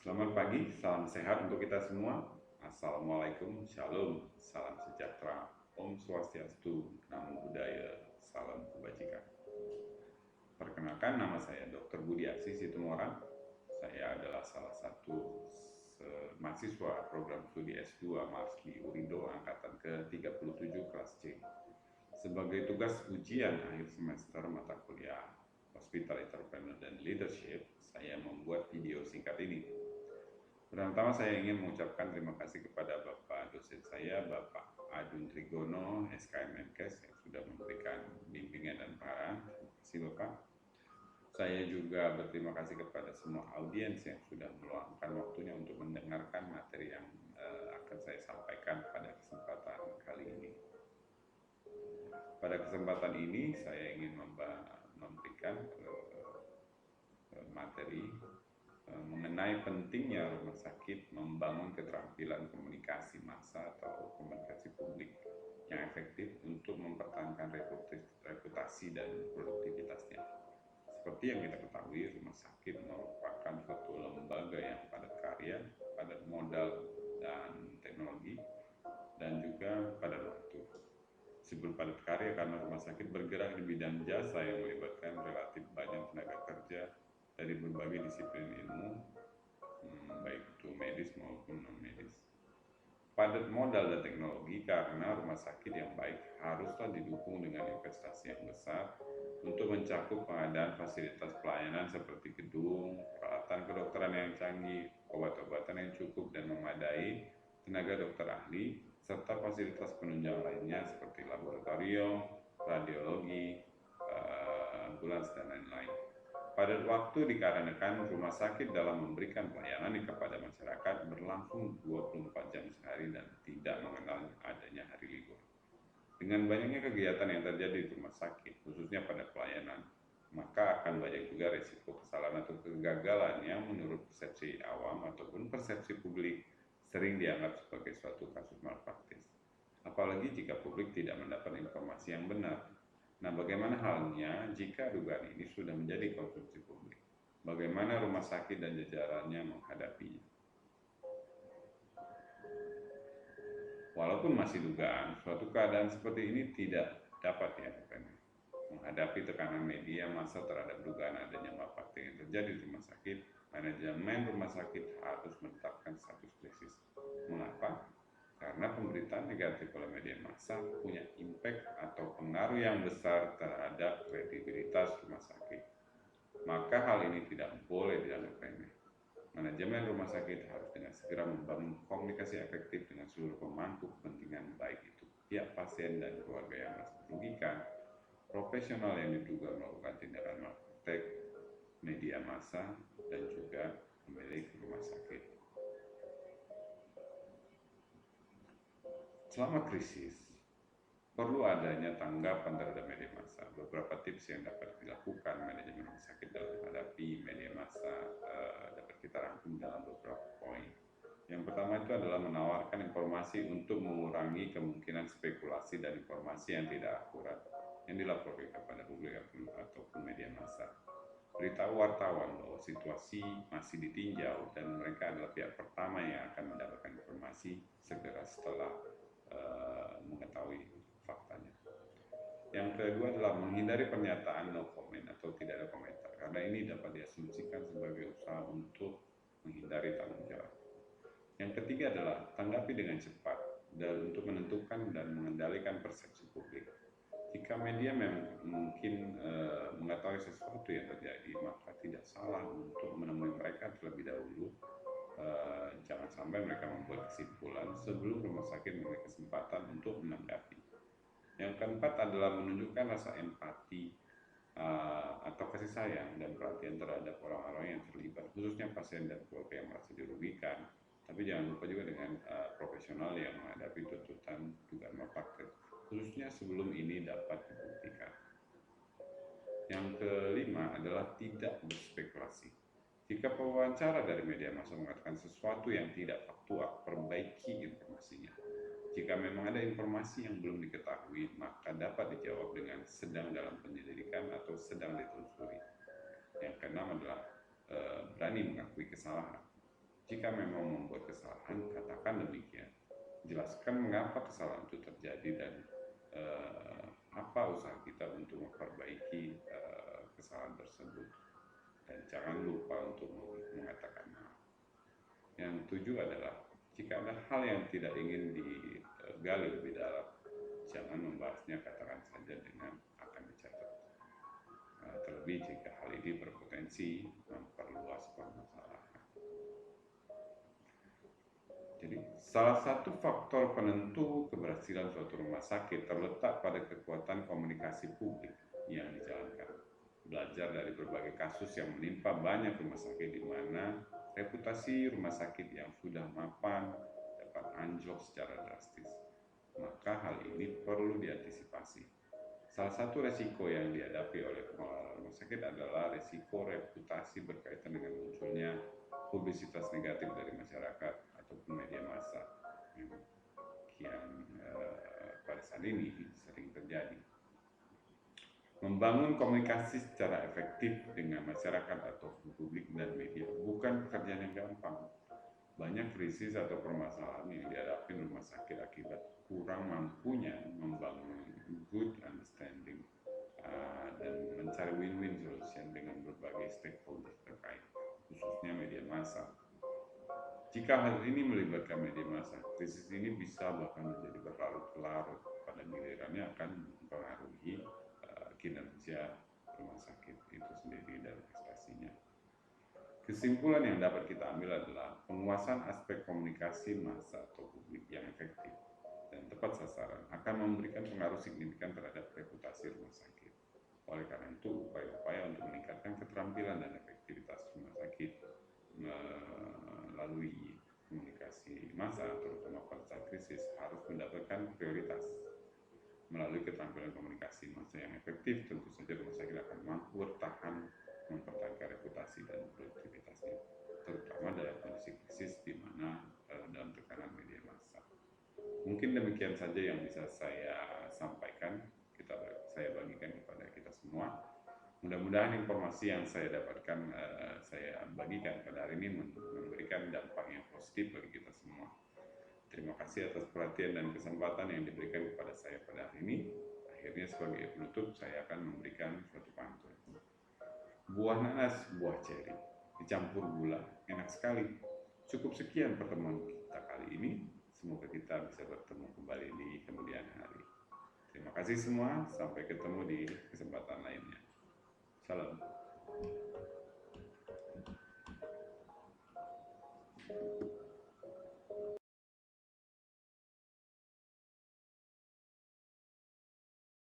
Selamat pagi, salam sehat untuk kita semua. Assalamualaikum, shalom, salam sejahtera, Om Swastiastu, Namo Buddhaya, salam kebajikan. Perkenalkan, nama saya Dr. Budi Aksi Situmorang. Saya adalah salah satu mahasiswa program studi S2 Mars di Urindo angkatan ke-37 kelas C. Sebagai tugas ujian akhir semester mata kuliah Hospital Entrepreneur dan Leadership, saya membuat video singkat ini. Pertama, saya ingin mengucapkan terima kasih kepada Bapak dosen saya, Bapak Adun Trigono, SKM Menkes, yang sudah memberikan bimbingan dan arahan. Terima kasih Bapak. Saya juga berterima kasih kepada semua audiens yang sudah meluangkan waktunya untuk mendengarkan materi yang akan saya sampaikan pada kesempatan kali ini. Pada kesempatan ini, saya ingin memberikan materi mengenai pentingnya rumah sakit membangun keterampilan komunikasi massa atau komunikasi publik yang efektif untuk mempertahankan reputasi dan produktivitasnya. Seperti yang kita ketahui, rumah sakit merupakan suatu lembaga yang padat karya, padat modal dan teknologi, dan juga padat waktu. Disebut padat karya karena rumah sakit bergerak di bidang jasa yang melibatkan relatif banyak tenaga kerja dari berbagai disiplin ilmu, baik itu medis maupun non-medis. Padat modal dan teknologi karena rumah sakit yang baik haruslah didukung dengan investasi yang besar untuk mencakup pengadaan fasilitas pelayanan seperti gedung, peralatan kedokteran yang canggih, obat-obatan yang cukup dan memadai, tenaga dokter ahli, serta fasilitas penunjang lainnya seperti laboratorium, radiologi, ambulans, dan lain-lain. Padat waktu dikarenakan rumah sakit dalam memberikan pelayanan kepada masyarakat berlangsung 24 jam sehari dan tidak mengenal adanya hari libur. Dengan banyaknya kegiatan yang terjadi di rumah sakit, khususnya pada pelayanan, maka akan banyak juga risiko kesalahan atau kegagalan yang menurut persepsi awam ataupun persepsi publik sering dianggap sebagai suatu kasus malpraktis. Apalagi jika publik tidak mendapat informasi yang benar. Nah, bagaimana halnya jika dugaan ini sudah menjadi konsumsi publik? Bagaimana rumah sakit dan jajarannya menghadapinya? Walaupun masih dugaan, suatu keadaan seperti ini tidak dapat dilakukan. Menghadapi tekanan media massa terhadap dugaan adanya malpraktik yang terjadi di rumah sakit, manajemen rumah sakit harus menetapkan status krisis. Mengapa? Karena pemberitaan negatif oleh media massa punya impact atau pengaruh yang besar terhadap kredibilitas rumah sakit. Maka hal ini tidak boleh dianggap remeh. Manajemen rumah sakit harus dengan segera membangun komunikasi efektif dengan seluruh pemangku kepentingan, baik itu pihak pasien dan keluarga yang merasa dirugikan, profesional yang diduga melakukan tindakan malpraktik, media massa, dan juga pemilik rumah sakit. Selama krisis, perlu adanya tanggapan terhadap media massa. Beberapa tips yang dapat dilakukan manajemen rumah sakit dalam menghadapi media massa dapat kita rangkum dalam beberapa poin. Yang pertama itu adalah menawarkan informasi untuk mengurangi kemungkinan spekulasi dan informasi yang tidak akurat yang dilaporkan kepada publik ataupun media massa. Beritahu wartawan bahwa situasi masih ditinjau dan mereka adalah pihak pertama yang akan mendapatkan informasi segera setelah mengetahui faktanya. Yang kedua adalah menghindari pernyataan no comment atau tidak ada komentar, karena ini dapat diasumsikan sebagai usaha untuk menghindari tanggung jawab. Yang ketiga adalah tanggapi dengan cepat dan untuk menentukan dan mengendalikan persepsi publik. Jika media mungkin mengetahui sesuatu yang terjadi, maka tidak salah untuk menemui mereka terlebih dahulu. Jangan sampai mereka membuat kesimpulan sebelum rumah sakit memiliki kesempatan untuk menanggapi. Yang keempat adalah menunjukkan rasa empati atau kasih sayang dan perhatian terhadap orang-orang yang terlibat, khususnya pasien dan keluarga yang merasa dirugikan. Tapi jangan lupa juga dengan profesional yang menghadapi tuntutan dugaan malpraktik, khususnya sebelum ini dapat dibuktikan. Yang kelima adalah tidak berspekulasi. Jika pewawancara dari media massa mengatakan sesuatu yang tidak faktual, perbaiki informasinya. Jika memang ada informasi yang belum diketahui, maka dapat dijawab dengan sedang dalam penyelidikan atau sedang ditelusuri. Yang keenam adalah berani mengakui kesalahan. Jika memang membuat kesalahan, katakan demikian. Jelaskan mengapa kesalahan itu terjadi dan apa usaha kita untuk memperbaiki kesalahan tersebut. Dan jangan lupa untuk mengatakan maaf. Yang tujuh adalah, jika ada hal yang tidak ingin digali lebih dalam, jangan membahasnya, katakan saja dengan akan dicatat. Terlebih jika hal ini berpotensi memperluas permasalahan. Jadi, salah satu faktor penentu keberhasilan suatu rumah sakit terletak pada kekuatan komunikasi publik yang dijalankan. Belajar dari berbagai kasus yang menimpa banyak rumah sakit di mana reputasi rumah sakit yang sudah mapan dapat anjlok secara drastis. Maka hal ini perlu diantisipasi. Salah satu resiko yang dihadapi oleh pengelola rumah sakit adalah resiko reputasi berkaitan dengan munculnya publisitas negatif dari masyarakat ataupun media massa yang pada saat ini sering terjadi. Membangun komunikasi secara efektif dengan masyarakat atau publik dan media bukan pekerjaan yang gampang. Banyak krisis atau permasalahan yang dihadapi rumah sakit akibat kurang mampunya membangun good understanding dan mencari win-win solution dengan berbagai stakeholder terkait, khususnya media massa. Jika hal ini melibatkan media massa, krisis ini bisa bahkan menjadi berlarut-larut, pada gilirannya akan mempengaruhi kinerja rumah sakit itu sendiri dan prestasinya. Kesimpulan yang dapat kita ambil adalah penguasaan aspek komunikasi massa atau publik yang efektif dan tepat sasaran akan memberikan pengaruh signifikan terhadap reputasi rumah sakit. Oleh karena itu, upaya-upaya untuk meningkatkan keterampilan dan efektivitas rumah sakit melalui komunikasi massa, terutama pada saat krisis, harus mendapatkan prioritas. Melalui keterampilan komunikasi massa yang efektif, tentu saja rumah sakit akan mampu mempertahankan reputasi dan produktivitasnya, terutama dalam kondisi krisis di mana dalam tekanan media massa. Mungkin demikian saja yang bisa saya sampaikan, saya bagikan kepada kita semua. Mudah-mudahan informasi yang saya dapatkan, saya bagikan pada hari ini memberikan dampak yang positif bagi kita semua. Terima kasih atas perhatian dan kesempatan yang diberikan kepada saya pada hari ini. Akhirnya sebagai penutup, saya akan memberikan suatu pantun. Buah nanas, buah ceri, dicampur gula, enak sekali. Cukup sekian pertemuan kita kali ini. Semoga kita bisa bertemu kembali di kemudian hari. Terima kasih semua, sampai ketemu di kesempatan lainnya. Salam.